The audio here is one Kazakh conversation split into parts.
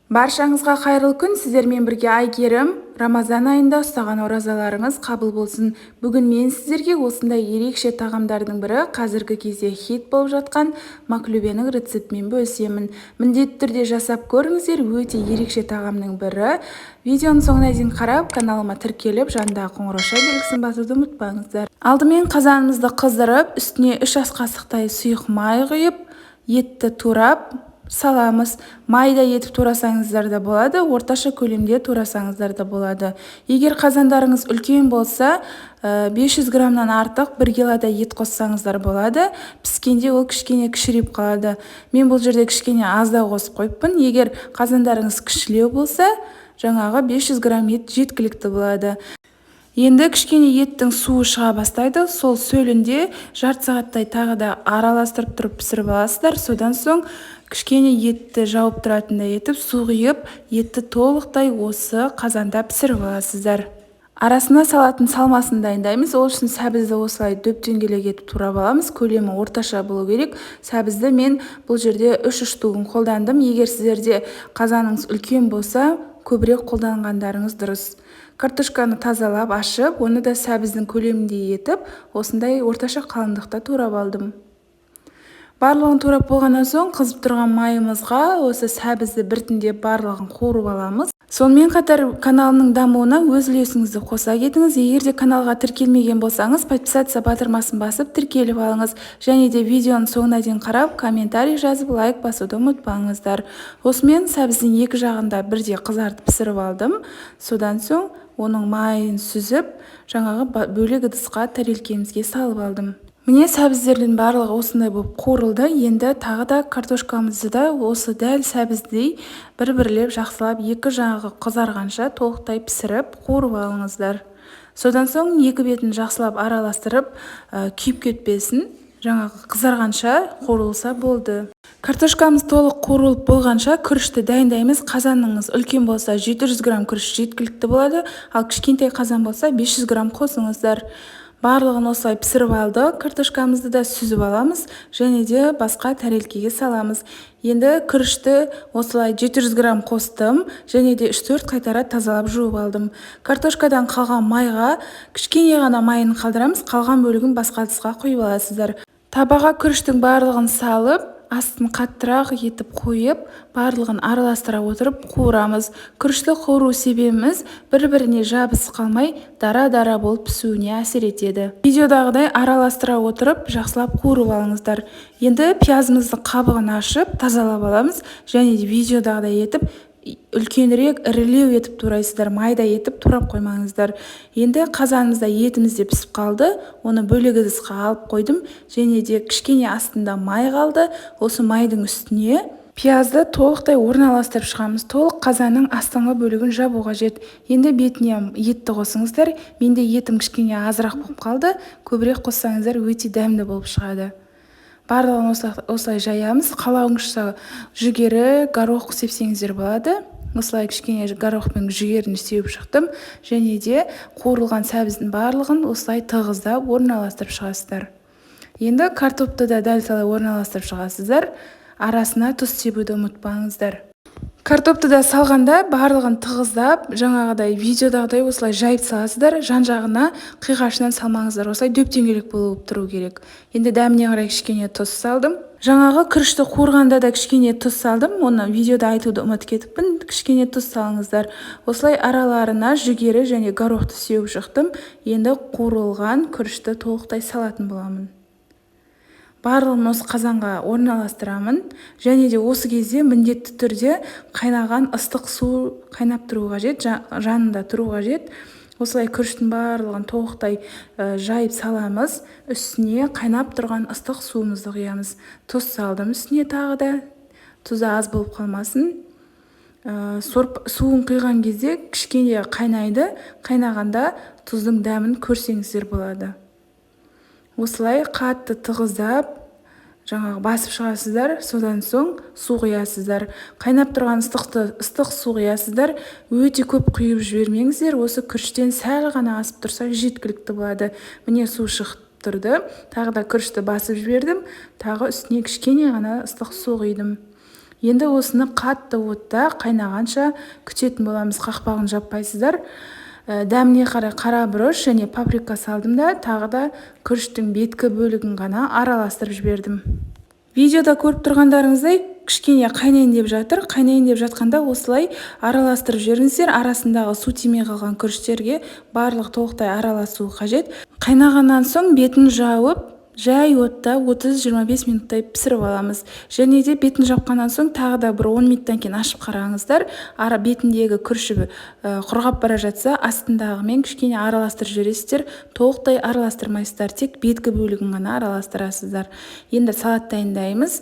Баршаңызға қайырлы күн. Сіздермен бірге Айгерім. Рамазан айында ұстаған оразаларыңыз қабыл болсын. Бүгін мен сіздерге осындай ерекше тағамдардың бірі, қазіргі кезде хит болып жатқан маклюбенің рецептімен бөлісемін. Міндетті түрде жасап көріңіздер, өте ерекше тағамның бірі. Видеоның соңына дейін қарап, каналыма тіркеліп, жанындағы қоңырау белгісін басуды ұмытпаңыздар. Алдымен қазанымызды қыздырып, үстіне 3 ас қасықтай сұйық май құйып, етті турап саламыз. Майда етіп турасаңыздар да болады, орташа көлемде турасаңыздар да болады. Егер қазандарыңыз үлкен болса, 500 граммнан артық 1 килода ет қоссаңыздар болады. Піскенде ол кішкене кішірейіп қалады. Мен бұл жерде кішкене аздау қосып қойыппын. Егер қазандарыңыз кішілеу болса, жаңағы 500 грамм ет жеткілікті болады. Енді кішкене еттің суы шыға бастайды. Сол сөлінде жарты сағаттай тағы да араластырып тұрып пісіріп аласыздар. Содан соң кішкене етті жауып тұратындай етіп, су құйып, етті толықтай осы қазанда пісіріп аласыздар. Арасына салатын салмасын дайындаймыз. Ол үшін сәбізді осылай дөп-дөңгелек етіп турап аламыз. Көлемі орташа болу керек. Сәбізді мен бұл жерде 3 штугын қолдандым. Егер сіздерде қазаныңыз үлкен болса, көбірек қолданғандарыңыз дұрыс. Картошканы тазалап, ашып, оны да сәбіздің көлемінде етіп, осындай орташа қалыңдықта турап алдым. Барлығын турап болғаннан соң, қызып тұрған майымызға осы сәбізді біртіндеп барлығын қуырып аламыз. Сонымен қатар каналының дамуына өз үлесіңізді қоса кетіңіз. Егер де каналға тіркелмеген болсаңыз, подписаться батырмасын басып тіркеліп алыңыз. Және де видеоның соңына дейін қарап, комментарий жазып, лайк басуды ұмытпаңыздар. Осымен сәбіздің екі жағында бірде қызартып пісіріп алдым. Содан соң оның майын сүзіп, жаңағы бөлек ыдысқа тарелкемізге салып алдым. Міне сәбіздердің барлығы осындай болып қуырылды. Енді тағы да картошкамызды да осы дәл сәбіздей бір-бірлеп жақсылап екі жағы қызарғанша толықтай пісіріп қуырып алыңыздар. Содан соң екі бетін жақсылап араластырып, күйіп кетпесін, жаңағы қызарғанша қуырылса болды. Картошкамыз толық қуырылып болғанша күрішті дайындаймыз. Қазаныңыз үлкен болса 700 грамм күріш жеткілікті болады, ал кішкентай қазан болса 500 грамм қосыңыздар. Барлығын осылай пісіріп алды. Картошкамызды да сүзіп аламыз және де басқа тәрелкеге саламыз. Енді күрішті осылай 700 грамм қостым және де 3-4 қайтара тазалап жуып алдым. Картошкадан қалған майға кішкене ғана майын қалдырамыз, қалған бөлігін басқа ыдысқа құйып аласыздар. Табаға күріштің барлығын салып, астын қаттырақ етіп қойып, барлығын араластыра отырып қуырамыз. Күрішті қуыру себебіміз бір-біріне жабысып қалмай, дара-дара болып пісуіне әсер етеді. Видеодағыдай араластыра отырып, жақсылап қуырып алыңыздар. Енді пиязымыздың қабығын ашып, тазалап аламыз және видеодағыдай етіп, үлкенірек ірілеу етіп турайсыздар, майда етіп турап қоймаңыздар. Енді қазанымызда етіміз де пісіп қалды, оны бөлек ыдысқа алып қойдым және де кішкене астында май қалды. Осы майдың үстіне пиязды толықтай орналастырып шығамыз. Толық қазанның астыңғы бөлігін жабу қажет. Енді бетіне етті қосыңыздар. Менде етім кішкене азырақ болып қалды, көбірек қоссаңыздар өте дәмді болып шығады. Барлығын осылай жаямыз. Қалауыңызша жүгері, горох сепсеңіздер болады. Осылай кішкене горох пен жүгеріні сеуіп шықтым және де қуырылған сәбіздің барлығын осылай тығыздап орналастырып шығасыздар. Енді картопты да дәл солай орналастырып шығасыздар. Арасына тұз себуді ұмытпаңыздар. Картопты да салғанда барлығын тығыздап, жаңағыдай видеодағыдай осылай жайып саласыздар. Жан-жағына қиғашынан салмаңыздар. Осылай дөп-дөңгелек болып тұру керек. Енді дәміне қарай кішкене тұз салдым. Жаңағы күрішті қуырғанда да кішкене тұз салдым. Оны видеода айтуды ұмытып кетіппін. Кішкене тұз салыңыздар. Осылай араларына жүгері және горохты сеуіп шықтым. Енді қуырылған күрішті толықтай салатын боламын. Барлығын осы қазанға орналастырамын және де осы кезде міндетті түрде қайнаған ыстық су қайнап тұру қажет, жанында тұру қажет. Осылай күріштің барлығын толықтай жайып саламыз. Үстіне қайнап тұрған ыстық суымызды құямыз. Тұз салдым үстіне тағы да. Тұзы аз болып қалмасын. Суын құйған кезде кішкене қайнайды. Қайнағанда тұздың дәмін көрсеңіздер болады. Осылай қатты тығыздап, жаңағы басып шығасыздар, содан соң су құясыздар. Қайнап тұрған ыстық су құясыздар. Өте көп құйып жібермеңіздер. Осы күріштен сәл ғана асып тұрса жеткілікті болады. Міне су шығып тұрды. Тағы да күрішті басып жібердім. Тағы үстіне кішкене ғана ыстық су құйдым. Енді осыны қатты отта қайнағанша күтетін боламыз. Қақпағын жаппайсыздар. Дәміне қарай қара бұрыш және паприка салдым да тағы да күріштің беткі бөлігін ғана араластырып жібердім. Видеода көріп тұрғандарыңыздай кішкене қайнайын деп жатыр. Қайнайын деп жатқанда осылай араластырып жіберіңіздер. Арасындағы су тимей қалған күріштерге барлық толықтай араласуы қажет. Қайнағаннан соң бетін жауып, жай отта 30-25 минуттай пісіріп аламыз. Және де бетін жапқаннан соң тағы да бір 10 минуттан кейін ашып қараңыздар. Бетіндегі күріші құрғап бара жатса, астындағымен кішкене араластырып жібересіздер. Толықтай араластырмайсыздар, тек беткі бөлігін ғана араластырасыздар. Енді салат дайындаймыз.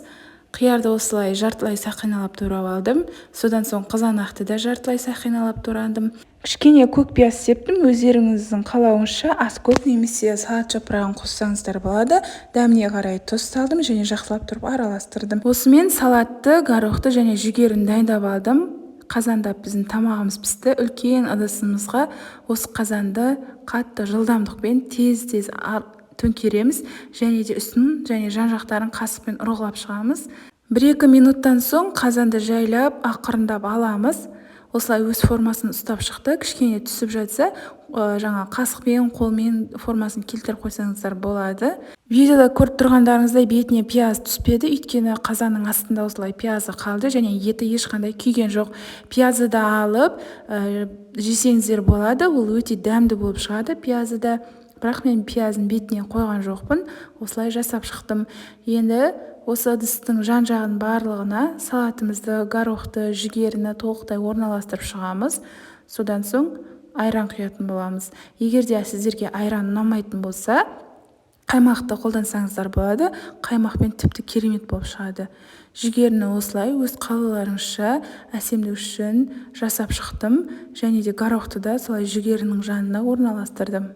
Қиярды осылай жартылай сақиналап турап алдым. Содан соң қызанақты да жартылай сақиналап турандым. Кішкене көк пияз септім. Өздеріңіздің қалауыңызша ас көк немесе салат жапырағын қоссаңыздар болады. Дәміне қарай тұз салдым және жақсылап тұрып араластырдым. Осымен салатты, горохты және жүгерін дайындап алдым. Қазанда біздің тамағымыз пісті. Үлкен ыдысымызға осы қазанды қатты жылдамдықпен тез төңкереміз және де үстін және жан-жақтарын қасықпен ұрғылап шығамыз. 1-2 минуттан соң қазанды жайлап ақырындап аламыз. Осылай өз формасын ұстап шықты. Кішкене түсіп жатса, жаңа қасықпен, қолмен формасын келтіріп қойсаңыздар болады. Видеода көріп тұрғандарыңыздай бетіне пияз түспеді, өйткені қазанның астында осылай пиязы қалды және еті ешқандай күйген жоқ. Пиязы да алып жесеңіздер болады. Ол өте дәмді болып шығады пиязы да. Бірақ мен пиязын бетіне қойған жоқпын. Осылай жасап шықтым. Енді осы ыдыстың жан-жағын барлығына салатымызды, горохты, жүгеріні толықтай орналастырып шығамыз. Содан соң айран құятын боламыз. Егер де сіздерге айран ұнамайтын болса, қаймақты қолдансаңыздар болады. Қаймақпен тіпті керемет болып шығады. Жүгеріні осылай өз қалауларыңызша әсемдік үшін жасап шықтым. Және де горохты да солай жүгерінің жанына орналастырдым.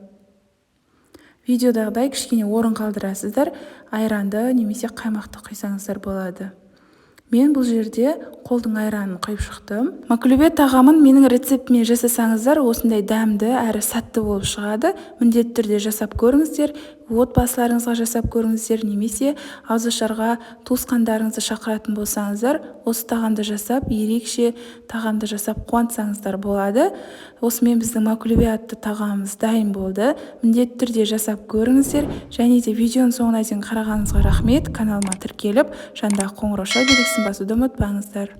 Видеодағыдай кішкене орын қалдырасыздар, айранды немесе қаймақты құйсаңыздар болады. Мен бұл жерде қолдың айранын құйып шықтым. Маклюбе тағамын менің рецептіме жасасаңыздар, осындай дәмді әрі сәтті болып шығады. Міндетті түрде жасап көріңіздер, отбасыларыңызға жасап көріңіздер, немесе ауызашарға туысқандарыңызды шақыратын болсаңыздар, осы тағамды жасап, ерекше тағамды жасап қуантсаңыздар болады. Осымен біздің маклюбе атты тағамымыз дайын болды. Міндетті түрде жасап көріңіздер, және де видеоның соңына дейін қарағаныңызға рахмет. Каналыма тіркеліп, жандағы қоңырау белгісін басуды ұмытпаңыздар.